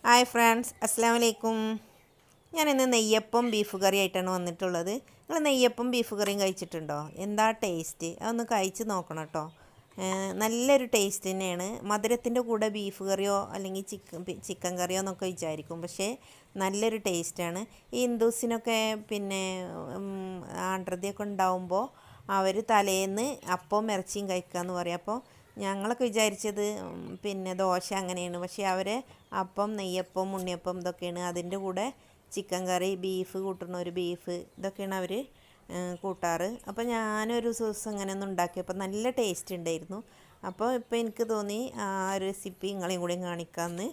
Hi friends, അസ്സാം വലൈക്കും. ഞാനിന്ന് നെയ്യപ്പം ബീഫ് കറി ആയിട്ടാണ് വന്നിട്ടുള്ളത്. നിങ്ങൾ നെയ്യപ്പം ബീഫ് കറിയും കഴിച്ചിട്ടുണ്ടോ? എന്താ ടേസ്റ്റ്, അതൊന്ന് കഴിച്ച് നോക്കണം കേട്ടോ. നല്ലൊരു ടേസ്റ്റ് തന്നെയാണ്. മധുരത്തിൻ്റെ കൂടെ ബീഫ് കറിയോ അല്ലെങ്കിൽ ചിക്കൻ കറിയോ എന്നൊക്കെ വിചാരിക്കും, പക്ഷേ നല്ലൊരു ടേസ്റ്റാണ്. ഈ ഹിന്ദൂസിനൊക്കെ പിന്നെ ആണ്ട്രതിയൊക്കെ ഉണ്ടാവുമ്പോൾ അവർ തലേന്ന് അപ്പവും ഇറച്ചിയും കഴിക്കാമെന്ന് പറയും. അപ്പോൾ ഞങ്ങളൊക്കെ വിചാരിച്ചത് പിന്നെ ദോശ അങ്ങനെയാണ്, പക്ഷേ അവർ അപ്പം, നെയ്യപ്പം, ഉണ്ണിയപ്പം ഇതൊക്കെയാണ്. അതിൻ്റെ കൂടെ ചിക്കൻ കറി, ബീഫ് കൂട്ടുന്നവർ ബീഫ്, ഇതൊക്കെയാണ് അവർ കൂട്ടാറ്. അപ്പോൾ ഞാനൊരു ദിവസം ഇങ്ങനെ ഒന്ന് ഉണ്ടാക്കിയപ്പോൾ നല്ല ടേസ്റ്റ് ഉണ്ടായിരുന്നു. അപ്പോൾ ഇപ്പോൾ എനിക്ക് തോന്നി ആ റെസിപ്പി നിങ്ങളെയും കൂടി കാണിക്കാമെന്ന്.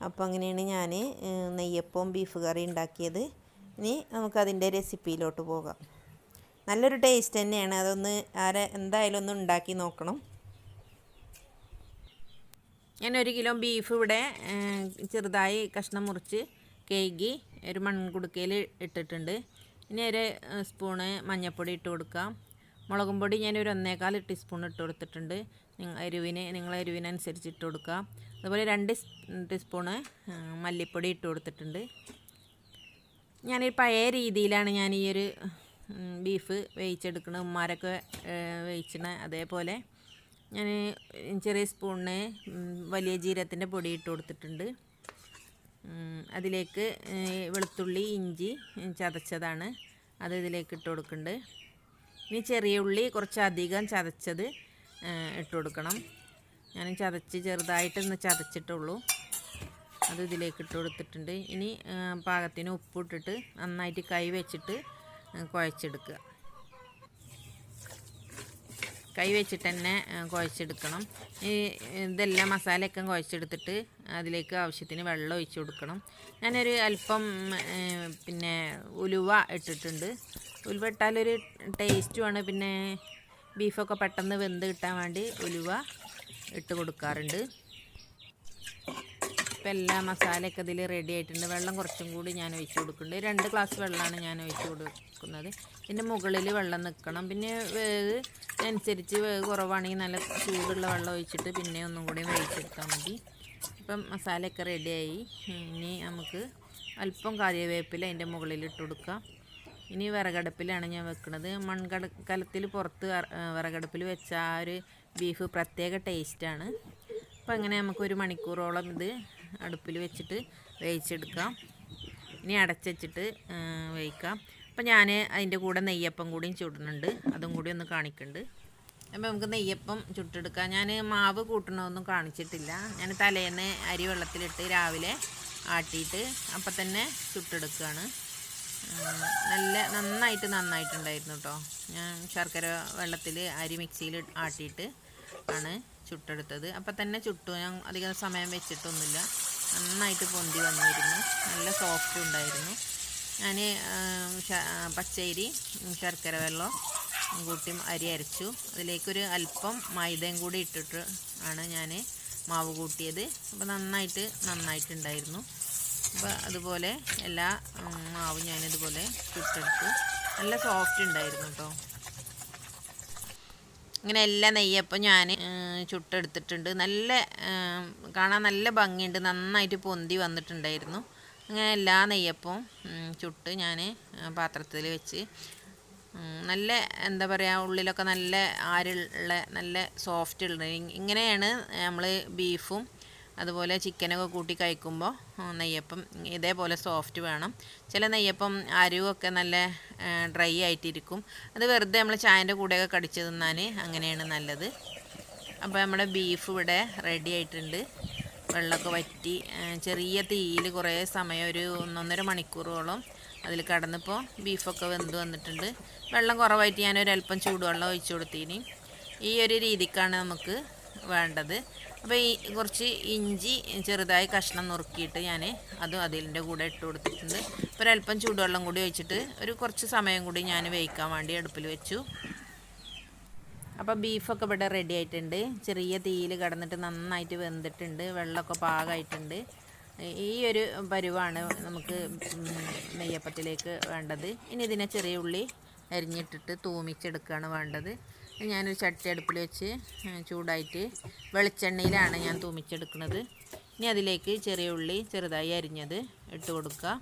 അപ്പോൾ അങ്ങനെയാണ് ഞാൻ നെയ്യപ്പവും ബീഫ് കറി ഉണ്ടാക്കിയത്. ഇനി നമുക്കതിൻ്റെ റെസിപ്പിയിലോട്ട് പോകാം. നല്ലൊരു ടേസ്റ്റ് തന്നെയാണ്. അതൊന്ന് എന്തായാലും ഒന്ന് ഉണ്ടാക്കി നോക്കണം. ഞാൻ 1 കിലോ ബീഫ് ഇവിടെ ചെറുതായി കഷ്ണം മുറിച്ച് കഴുകി ഒരു മൺകുടുക്കയിൽ ഇട്ടിട്ടുണ്ട്. ഇനി 1 സ്പൂണ് മഞ്ഞൾപ്പൊടി ഇട്ട് കൊടുക്കാം. മുളകും പൊടി ഞാനൊരു 1.25 ടീസ്പൂൺ ഇട്ട് കൊടുത്തിട്ടുണ്ട്. നിങ്ങളെ എരിവിനനുസരിച്ച് ഇട്ട് കൊടുക്കാം. അതുപോലെ 2 ടീസ്പൂണ് മല്ലിപ്പൊടി ഇട്ട് കൊടുത്തിട്ടുണ്ട്. ഞാൻ പഴയ രീതിയിലാണ് ഞാൻ ഈ ഒരു ബീഫ് വേവിച്ചെടുക്കുന്നത്. ഉമ്മാരൊക്കെ വേവിച്ചണ അതേപോലെ ഞാൻ ചെറിയ സ്പൂണിന് വലിയ ജീരകത്തിൻ്റെ പൊടി ഇട്ട് കൊടുത്തിട്ടുണ്ട്. അതിലേക്ക് വെളുത്തുള്ളി, ഇഞ്ചി ചതച്ചതാണ്, അത് ഇതിലേക്ക് ഇട്ട് കൊടുക്കുന്നുണ്ട്. ഇനി ചെറിയ ഉള്ളി കുറച്ചധികം ചതച്ചത് ഇട്ട് കൊടുക്കണം. ഞാൻ ചെറുതായിട്ടൊന്ന് ചതച്ചിട്ടുള്ളൂ, അത് ഇതിലേക്ക് ഇട്ട് കൊടുത്തിട്ടുണ്ട്. ഇനി പാകത്തിന് ഉപ്പിട്ടിട്ട് നന്നായിട്ട് കൈ വെച്ചിട്ട് കുഴച്ചെടുക്കുക. കൈ വെച്ചിട്ട് തന്നെ കുഴച്ചെടുക്കണം. ഇതെല്ലാം മസാലയൊക്കെ കുഴച്ചെടുത്തിട്ട് അതിലേക്ക് ആവശ്യത്തിന് വെള്ളം ഒഴിച്ച് കൊടുക്കണം. ഞാനൊരു അല്പം പിന്നെ ഉലുവ ഇട്ടിട്ടുണ്ട്. ഉലുവ ഇട്ടാലൊരു ടേസ്റ്റുമാണ്. പിന്നെ ബീഫൊക്കെ പെട്ടെന്ന് വെന്ത് കിട്ടാൻ വേണ്ടി ഉലുവ ഇട്ട് കൊടുക്കാറുണ്ട്. ഇപ്പം എല്ലാ മസാലയൊക്കെ ഇതിൽ റെഡി ആയിട്ടുണ്ട്. വെള്ളം കുറച്ചും കൂടി ഞാൻ ഒഴിച്ച് കൊടുക്കുന്നുണ്ട്. 2 ഗ്ലാസ് വെള്ളമാണ് ഞാൻ ഒഴിച്ച് കൊടുക്കുന്നത്. ഇതിൻ്റെ മുകളിൽ വെള്ളം നിൽക്കണം. പിന്നെ വേവ് അനുസരിച്ച് വേവ് കുറവാണെങ്കിൽ നല്ല ചൂടുള്ള വെള്ളം ഒഴിച്ചിട്ട് പിന്നെ ഒന്നും കൂടി വേവിച്ചെടുത്താൽ മതി. ഇപ്പം മസാലയൊക്കെ റെഡിയായി. ഇനി നമുക്ക് അല്പം കറിവേപ്പില അതിൻ്റെ മുകളിൽ ഇട്ട് കൊടുക്കാം. ഇനി വിറകടുപ്പിലാണ് ഞാൻ വെക്കുന്നത്. കലത്തിൽ പുറത്ത് വിറകടുപ്പിൽ വെച്ച ആ ഒരു ബീഫ് പ്രത്യേക ടേസ്റ്റാണ്. അപ്പോൾ അങ്ങനെ നമുക്ക് 1 മണിക്കൂറോളം ഇത് അടുപ്പിൽ വെച്ചിട്ട് വേവിച്ചെടുക്കാം. ഇനി അടച്ചുവെച്ചിട്ട് വേവിക്കാം. അപ്പോൾ ഞാൻ അതിൻ്റെ കൂടെ നെയ്യപ്പം കൂടിയും ചുടുന്നുണ്ട്, അതും കൂടി ഒന്ന് കാണിക്കുന്നുണ്ട്. അപ്പോൾ നമുക്ക് നെയ്യപ്പം ചുട്ടെടുക്കാം. ഞാൻ മാവ് കൂട്ടണമൊന്നും കാണിച്ചിട്ടില്ല. ഞാൻ തലേന്ന് അരി വെള്ളത്തിലിട്ട് രാവിലെ ആട്ടിയിട്ട് അപ്പം തന്നെ ചുട്ടെടുക്കുകയാണ്. നന്നായിട്ടുണ്ടായിരുന്നു കേട്ടോ. ഞാൻ ശർക്കര വെള്ളത്തിൽ അരി മിക്സിയിൽ ആട്ടിയിട്ട് ആണ് ചുട്ടെടുത്തത്. അപ്പം തന്നെ ചുട്ടു. ഞാൻ അധികം സമയം വെച്ചിട്ടൊന്നുമില്ല. നന്നായിട്ട് പൊന്തി വന്നിരുന്നു, നല്ല സോഫ്റ്റ് ഉണ്ടായിരുന്നു. ഞാൻ പച്ചരി ശർക്കര വെള്ളം കൂട്ടി അരി അരച്ചു. അതിലേക്കൊരു അല്പം മൈദയും കൂടി ഇട്ടിട്ട് ആണ് ഞാൻ മാവ് കൂട്ടിയത്. അപ്പോൾ നന്നായിട്ടുണ്ടായിരുന്നു. അപ്പോൾ അതുപോലെ എല്ലാ മാവും ഞാനിതുപോലെ ചുട്ടെടുത്തു. നല്ല സോഫ്റ്റ് ഉണ്ടായിരുന്നു കേട്ടോ. ഇങ്ങനെ എല്ലാ നെയ്യപ്പം ഞാൻ ചുട്ടെടുത്തിട്ടുണ്ട്. കാണാൻ നല്ല ഭംഗിയുണ്ട്, നന്നായിട്ട് പൊന്തി വന്നിട്ടുണ്ടായിരുന്നു. അങ്ങനെ എല്ലാ നെയ്യപ്പവും ചുട്ട് ഞാൻ പാത്രത്തിൽ വെച്ച് എന്താ പറയുക, ഉള്ളിലൊക്കെ നല്ല ആരുള്ള നല്ല സോഫ്റ്റ് ഉള്ള ഇങ്ങനെയാണ് നമ്മൾ ബീഫും അതുപോലെ ചിക്കനൊക്കെ കൂട്ടി കഴിക്കുമ്പോൾ നെയ്യപ്പം ഇതേപോലെ സോഫ്റ്റ് വേണം. ചില നെയ്യപ്പം അരിവൊക്കെ നല്ല ഡ്രൈ ആയിട്ടിരിക്കും. അത് വെറുതെ നമ്മൾ ചായൻ്റെ കൂടെയൊക്കെ കടിച്ച് തിന്നാൻ അങ്ങനെയാണ് നല്ലത്. അപ്പോൾ നമ്മുടെ ബീഫ് ഇവിടെ റെഡി ആയിട്ടുണ്ട്. വെള്ളമൊക്കെ വറ്റി ചെറിയ തീയിൽ കുറേ സമയം ഒരു 1.5 മണിക്കൂറോളം അതിൽ കടന്നിപ്പോൾ ബീഫൊക്കെ വെന്ത് വന്നിട്ടുണ്ട്. വെള്ളം കുറവായിട്ട് ഞാനൊരല്പം ചൂടുവെള്ളം ഒഴിച്ചു കൊടുത്തിന്. ഈ ഒരു രീതിക്കാണ് നമുക്ക് വേണ്ടത്. അപ്പോൾ കുറച്ച് ഇഞ്ചി ചെറുതായി കഷ്ണം നുറുക്കിയിട്ട് ഞാൻ അതിൻ്റെ കൂടെ ഇട്ട് കൊടുത്തിട്ടുണ്ട്. അപ്പോൾ ഒരല്പം ചൂടുവെള്ളം കൂടി ഒഴിച്ചിട്ട് കുറച്ച് സമയം കൂടി ഞാൻ വേവിക്കാൻ വേണ്ടി അടുപ്പിൽ വെച്ചു. അപ്പോൾ ബീഫൊക്കെ ഇവിടെ റെഡി ആയിട്ടുണ്ട്. ചെറിയ തീയിൽ കിടന്നിട്ട് നന്നായിട്ട് വെന്തിട്ടുണ്ട്. വെള്ളമൊക്കെ പാകമായിട്ടുണ്ട്. ഈ ഒരു പരുവാണ് നമുക്ക് നെയ്യപ്പത്തിലേക്ക് വേണ്ടത്. ഇനി ഇതിനെ ചെറിയ ഉള്ളി അരിഞ്ഞിട്ടിട്ട് തൂമിച്ചെടുക്കുകയാണ് വേണ്ടത്. ഞാനൊരു ചട്ടി അടുപ്പിൽ വെച്ച് ചൂടായിട്ട് വെളിച്ചെണ്ണയിലാണ് ഞാൻ തൂമിച്ചെടുക്കുന്നത്. ഇനി അതിലേക്ക് ചെറിയ ഉള്ളി ചെറുതായി അരിഞ്ഞത് ഇട്ട് കൊടുക്കുക.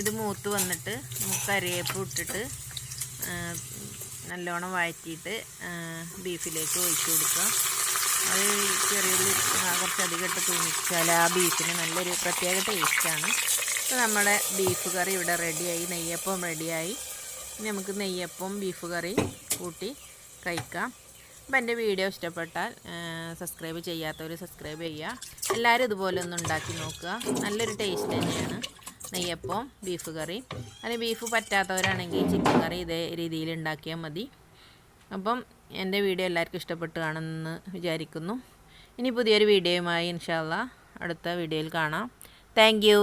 ഇത് മൂത്ത് വന്നിട്ട് നമുക്ക് കറിവേപ്പ് ഇട്ടിട്ട് നല്ലോണം വഴറ്റിയിട്ട് ബീഫിലേക്ക് ഒഴിച്ച് കൊടുക്കുക. അത് ചെറിയ ഉള്ളി കുറച്ചധികം ഇട്ട് തൂമിച്ചാൽ ആ ബീഫിന് നല്ലൊരു പ്രത്യേക ടേസ്റ്റാണ്. അപ്പോൾ നമ്മുടെ ബീഫ് കറി ഇവിടെ റെഡിയായി, നെയ്യപ്പം റെഡിയായി. ഇനി നമുക്ക് നെയ്യപ്പം ബീഫ് കറി കൂട്ടി കഴിക്കാം. അപ്പോൾ എൻ്റെ വീഡിയോ ഇഷ്ടപ്പെട്ടാൽ സബ്സ്ക്രൈബ് ചെയ്യാത്തവർ സബ്സ്ക്രൈബ് ചെയ്യുക. എല്ലാവരും ഇതുപോലെ ഒന്ന് ഉണ്ടാക്കി നോക്കുക. നല്ലൊരു ടേസ്റ്റ് തന്നെയാണ് നെയ്യപ്പം ബീഫ് കറി. അല്ലെങ്കിൽ ബീഫ് പറ്റാത്തവരാണെങ്കിൽ ചിക്കൻ കറി ഇതേ രീതിയിൽ ഉണ്ടാക്കിയാൽ മതി. അപ്പം എൻ്റെ വീഡിയോ എല്ലാവർക്കും ഇഷ്ടപ്പെട്ട് കാണുമെന്ന് വിചാരിക്കുന്നു. ഇനി പുതിയൊരു വീഡിയോയുമായി ഇൻഷാ അല്ലാഹ് അടുത്ത വീഡിയോയിൽ കാണാം. Thank you.